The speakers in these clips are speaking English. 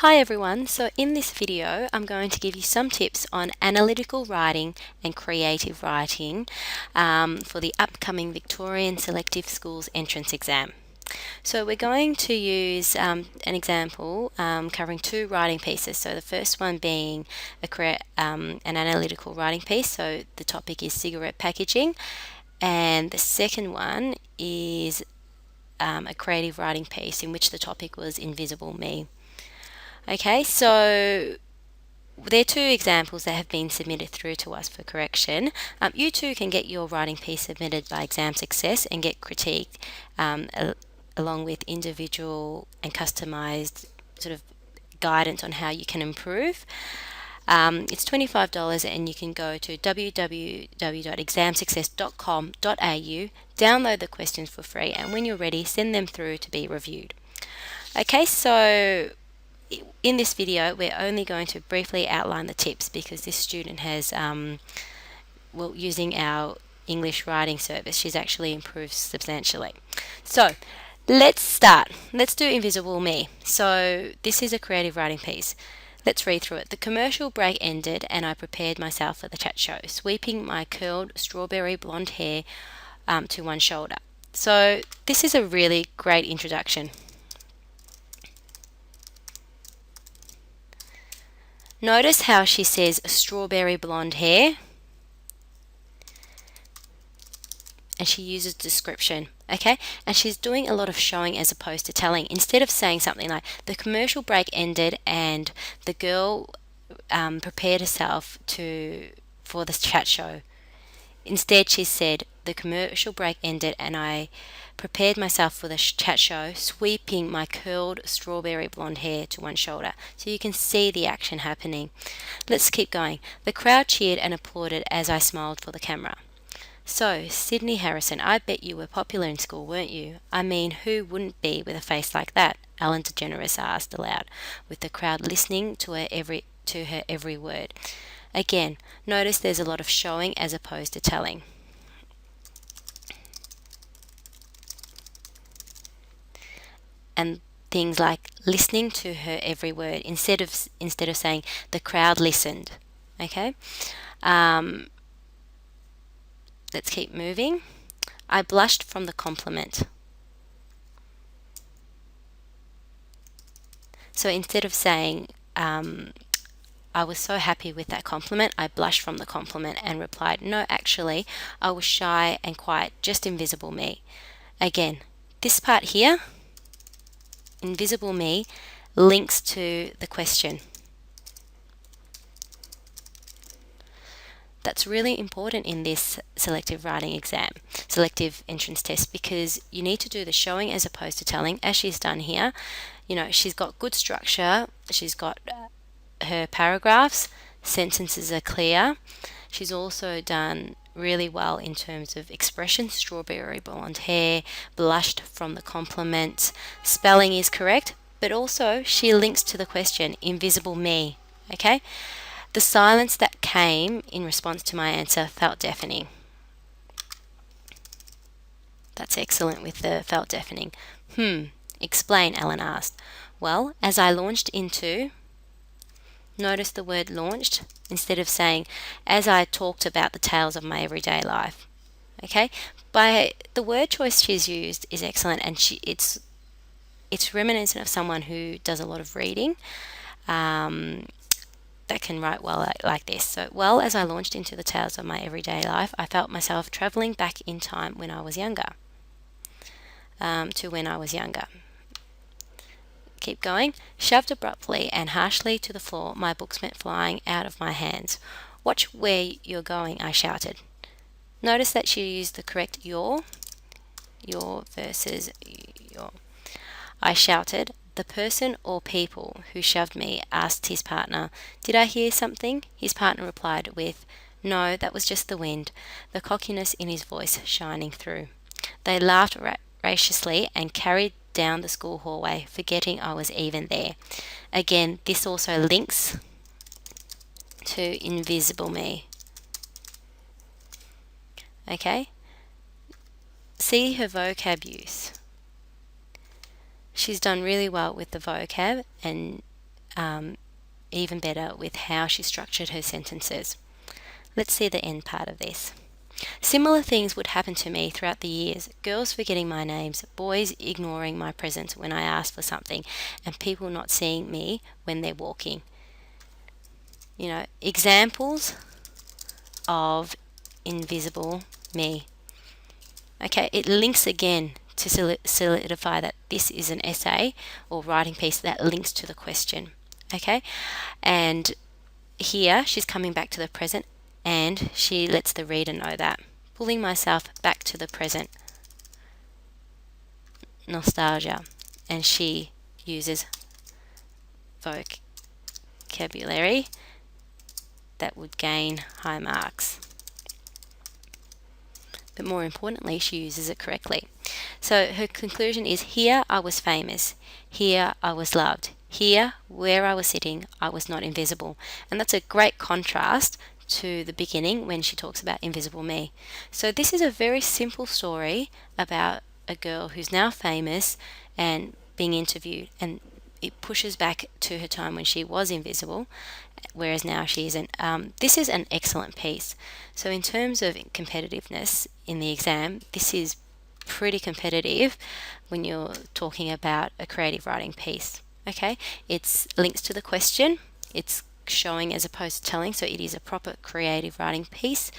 Hi everyone, so in this video I'm going to give you some tips on analytical writing and creative writing for the upcoming Victorian Selective Schools entrance exam. So we're going to use an example covering two writing pieces. So the first one being an analytical writing piece, so the topic is cigarette packaging, and the second one is a creative writing piece in which the topic was invisible me. Okay, so there are two examples that have been submitted through to us for correction. You too can get your writing piece submitted by Exam Success and get critiqued along with individual and customized sort of guidance on how you can improve. It's $25 and you can go to www.ExamSuccess.com.au, download the questions for free, and when you're ready, send them through to be reviewed. Okay, so in this video, we're only going to briefly outline the tips because this student has, using our English writing service, she's actually improved substantially. So let's start. Let's do Invisible Me. So this is a creative writing piece. Let's read through it. The commercial break ended and I prepared myself for the chat show, sweeping my curled strawberry blonde hair to one shoulder. So this is a really great introduction. Notice how she says strawberry blonde hair and she uses description, okay? And she's doing a lot of showing as opposed to telling. Instead of saying something like the commercial break ended and the girl prepared herself for the chat show. Instead, she said the commercial break ended and I prepared myself for the chat show, sweeping my curled strawberry blonde hair to one shoulder. So you can see the action happening. Let's keep going. The crowd cheered and applauded as I smiled for the camera. So, Sydney Harrison, I bet you were popular in school, weren't you? I mean, who wouldn't be with a face like that? Ellen DeGeneres asked aloud, with the crowd listening to her every word. Again, notice there's a lot of showing as opposed to telling. And things like listening to her every word instead of saying the crowd listened. Okay. Let's keep moving. I blushed from the compliment. So instead of saying I was so happy with that compliment, I blushed from the compliment and replied, no, actually, I was shy and quiet, just invisible me. Again, this part here, invisible me, links to the question. That's really important in this selective writing exam, selective entrance test, because you need to do the showing as opposed to telling, as she's done here. You know, she's got good structure, she's got her paragraphs, sentences are clear. She's also done really well in terms of expression, strawberry blonde hair, blushed from the compliment, spelling is correct, but also she links to the question, invisible me, okay? The silence that came in response to my answer felt deafening. That's excellent with the felt deafening. Explain, Ellen asked. Well, as I launched into, notice the word launched instead of saying as I talked about the tales of my everyday life. Okay, by the word choice she's used is excellent, and it's reminiscent of someone who does a lot of reading that can write well like this. So, well, as I launched into the tales of my everyday life, I felt myself travelling back in time when I was younger. To when I was younger. Keep going. Shoved abruptly and harshly to the floor, my books went flying out of my hands. Watch where you're going, I shouted. Notice that she used the correct your versus your. I shouted. The person or people who shoved me asked his partner, did I hear something? His partner replied with, no, that was just the wind, the cockiness in his voice shining through. They laughed raucously and carried down the school hallway, forgetting I was even there. Again, this also links to invisible me. Okay? See her vocab use. She's done really well with the vocab, and even better with how she structured her sentences. Let's see the end part of this. Similar things would happen to me throughout the years. Girls forgetting my names, boys ignoring my presence when I ask for something, and people not seeing me when they're walking. Examples of invisible me. Okay, it links again to solidify that this is an essay or writing piece that links to the question. Okay, and here she's coming back to the present and she lets the reader know that. Pulling myself back to the present. Nostalgia. And she uses vocabulary that would gain high marks. But more importantly, she uses it correctly. So her conclusion is, here I was famous, here I was loved, here where I was sitting I was not invisible. And that's a great contrast to the beginning when she talks about invisible me. So this is a very simple story about a girl who's now famous and being interviewed, and it pushes back to her time when she was invisible, whereas now she isn't. This is an excellent piece. So in terms of competitiveness in the exam, this is pretty competitive when you're talking about a creative writing piece. Okay, it's links to the question, it's showing as opposed to telling, so it is a proper creative writing piece,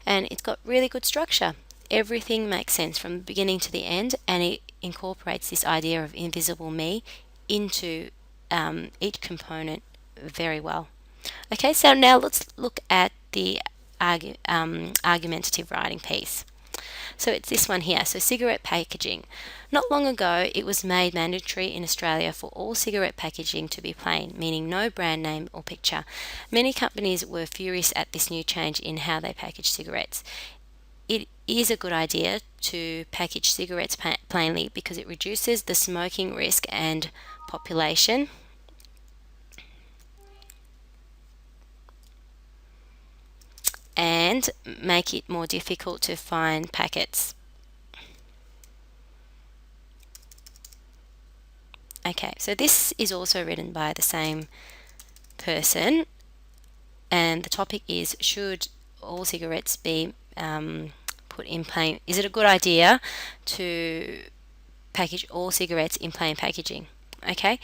and it's got really good structure. Everything makes sense from the beginning to the end, and it incorporates this idea of invisible me into each component very well. Okay, so now let's look at the argumentative writing piece. So it's this one here. So cigarette packaging. Not long ago, it was made mandatory in Australia for all cigarette packaging to be plain, meaning no brand name or picture. Many companies were furious at this new change in how they package cigarettes. It is a good idea to package cigarettes plainly because it reduces the smoking risk and population and make it more difficult to find packets. Okay, so this is also written by the same person, and the topic is, should all cigarettes be put in plain? Is it a good idea to package all cigarettes in plain packaging? Okay,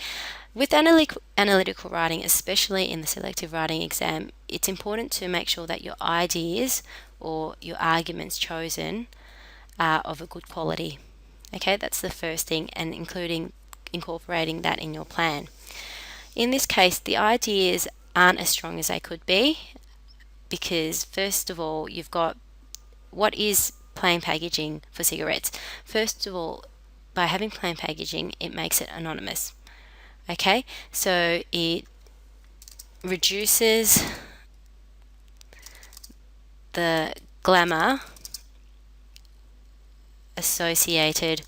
with analytical writing, especially in the selective writing exam, it's important to make sure that your ideas or your arguments chosen are of a good quality. Okay, that's the first thing, and incorporating that in your plan. In this case, the ideas aren't as strong as they could be because, first of all, you've got what is plain packaging for cigarettes. First of all, by having plain packaging, it makes it anonymous. Okay, so it reduces the glamour associated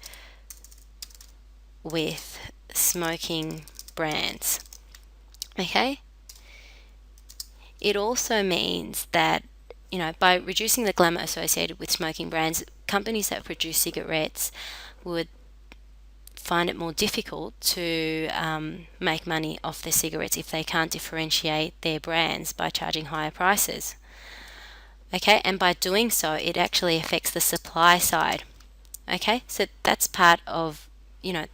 with smoking brands. Okay, it also means that by reducing the glamour associated with smoking brands, companies that produce cigarettes would find it more difficult to make money off their cigarettes if they can't differentiate their brands by charging higher prices. Okay, and by doing so, it actually affects the supply side. Okay, so that's part of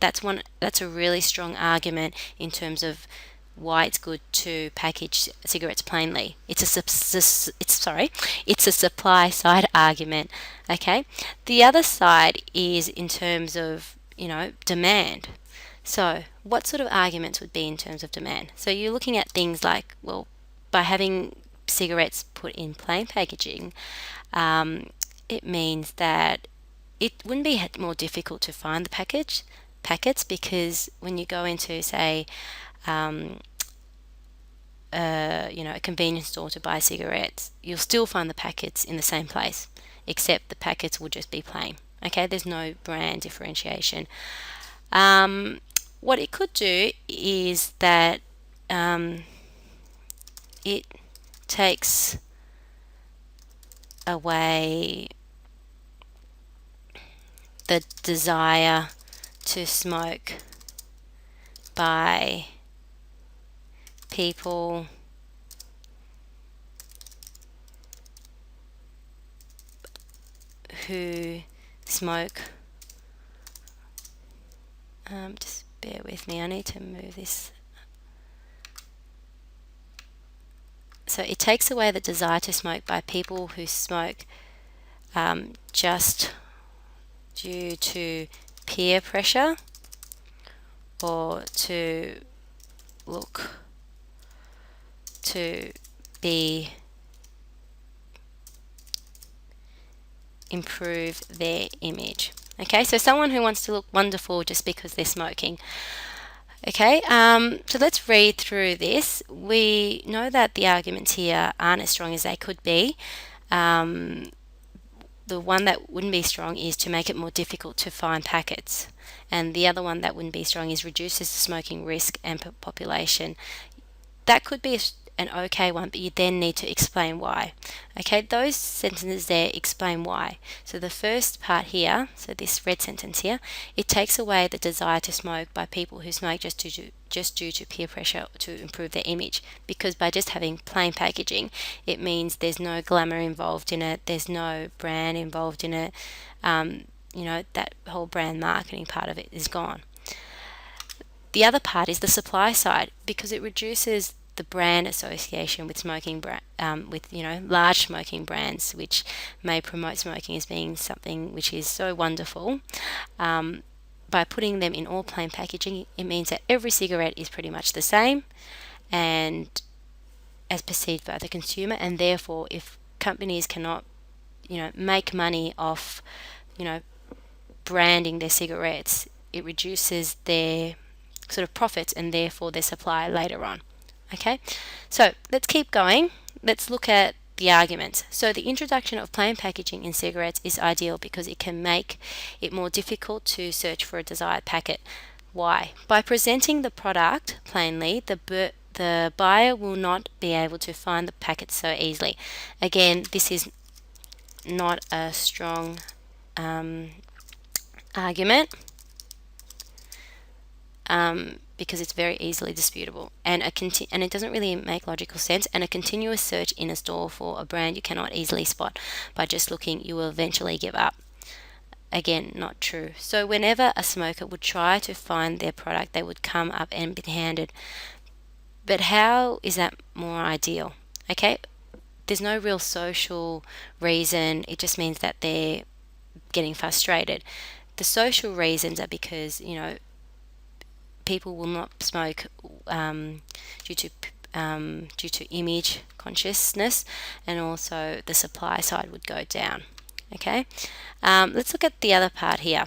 that's a really strong argument in terms of why it's good to package cigarettes plainly. It's a supply side argument. Okay, the other side is in terms of demand. So what sort of arguments would be in terms of demand? So you're looking at things like, well, by having cigarettes put in plain packaging, it means that it wouldn't be more difficult to find the packets, because when you go into, say, a convenience store to buy cigarettes, you'll still find the packets in the same place, except the packets will just be plain. Okay, there's no brand differentiation. What it could do is that it takes away the desire to smoke by people who smoke, just bear with me, I need to move this. So it takes away the desire to smoke by people who smoke just due to peer pressure or to look to be improve their image. Okay, so someone who wants to look wonderful just because they're smoking. Okay, so let's read through this. We know that the arguments here aren't as strong as they could be. The one that wouldn't be strong is to make it more difficult to find packets. And the other one that wouldn't be strong is reduces the smoking risk and population. That could be an okay one, but you then need to explain why. Okay, those sentences there explain why. So the first part here, so this red sentence here, it takes away the desire to smoke by people who smoke just due to peer pressure to improve their image. Because by just having plain packaging, it means there's no glamour involved in it, there's no brand involved in it. That whole brand marketing part of it is gone. The other part is the supply side, because it reduces the brand association with smoking, large smoking brands, which may promote smoking as being something which is so wonderful. By putting them in all plain packaging, it means that every cigarette is pretty much the same, and as perceived by the consumer, and therefore, if companies cannot, make money off, branding their cigarettes, it reduces their sort of profits and therefore their supply later on. Okay, so let's keep going. Let's look at the arguments. So the introduction of plain packaging in cigarettes is ideal because it can make it more difficult to search for a desired packet. Why? By presenting the product plainly, the buyer will not be able to find the packet so easily. Again, this is not a strong argument. Because it's very easily disputable, and it doesn't really make logical sense. And a continuous search in a store for a brand you cannot easily spot by just looking, you will eventually give up. Again, not true. So whenever a smoker would try to find their product, they would come up empty-handed. But how is that more ideal? Okay, there's no real social reason. It just means that they're getting frustrated. The social reasons are because people will not smoke due to image consciousness, and also the supply side would go down. Okay, let's look at the other part here.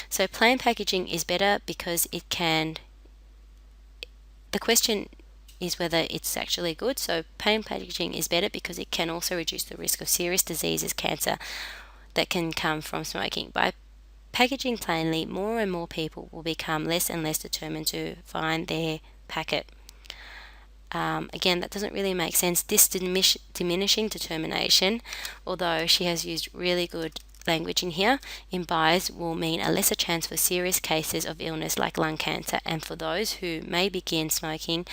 So plain packaging is better because it can. The question is whether it's actually good. So plain packaging is better because it can also reduce the risk of serious diseases, cancer, that can come from smoking. By packaging plainly, more and more people will become less and less determined to find their packet. Again, that doesn't really make sense. This diminishing determination, although she has used really good language in here, in buyers will mean a lesser chance for serious cases of illness like lung cancer, and for those who may begin smoking,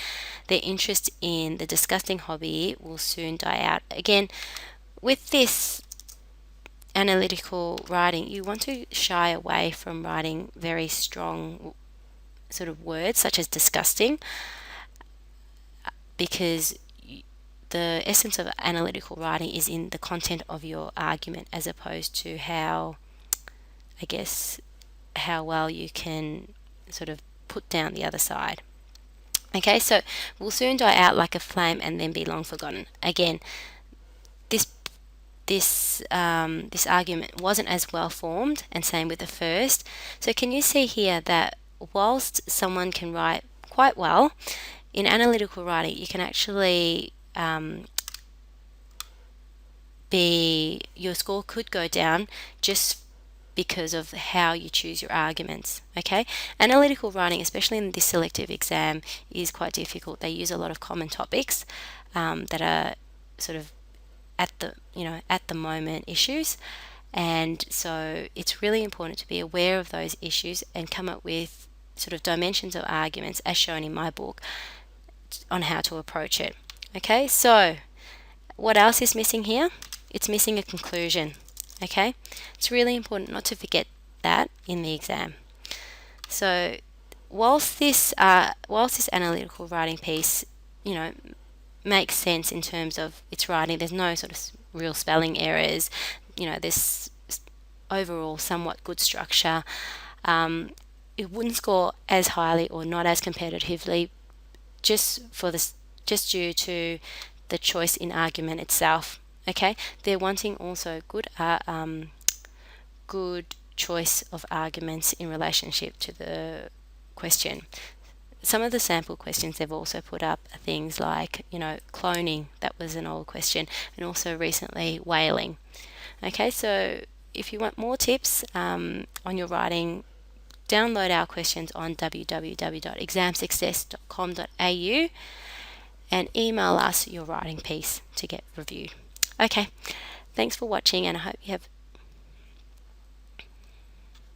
their interest in the disgusting hobby will soon die out. Again, with this analytical writing, you want to shy away from writing very strong sort of words such as disgusting, because the essence of analytical writing is in the content of your argument, as opposed to how well you can sort of put down the other side. Okay, so will soon die out like a flame and then be long forgotten. Again, this argument wasn't as well formed, and same with the first. So can you see here that whilst someone can write quite well, in analytical writing you can actually your score could go down just because of how you choose your arguments. Okay, analytical writing, especially in this selective exam, is quite difficult. They use a lot of common topics that are sort of at the moment issues, and so it's really important to be aware of those issues and come up with sort of dimensions of arguments as shown in my book, on how to approach it. Okay, so what else is missing here? It's missing a conclusion. Okay, it's really important not to forget that in the exam. So whilst this analytical writing piece, makes sense in terms of its writing, there's no sort of real spelling errors. There's overall somewhat good structure. It wouldn't score as highly or not as competitively just due to the choice in argument itself. Okay, they're wanting also good choice of arguments in relationship to the question. Some of the sample questions they've also put up are things like, cloning, that was an old question, and also recently whaling. Okay, so if you want more tips on your writing, download our questions on www.ExamSuccess.com.au and email us your writing piece to get reviewed. Okay, thanks for watching, and I hope you have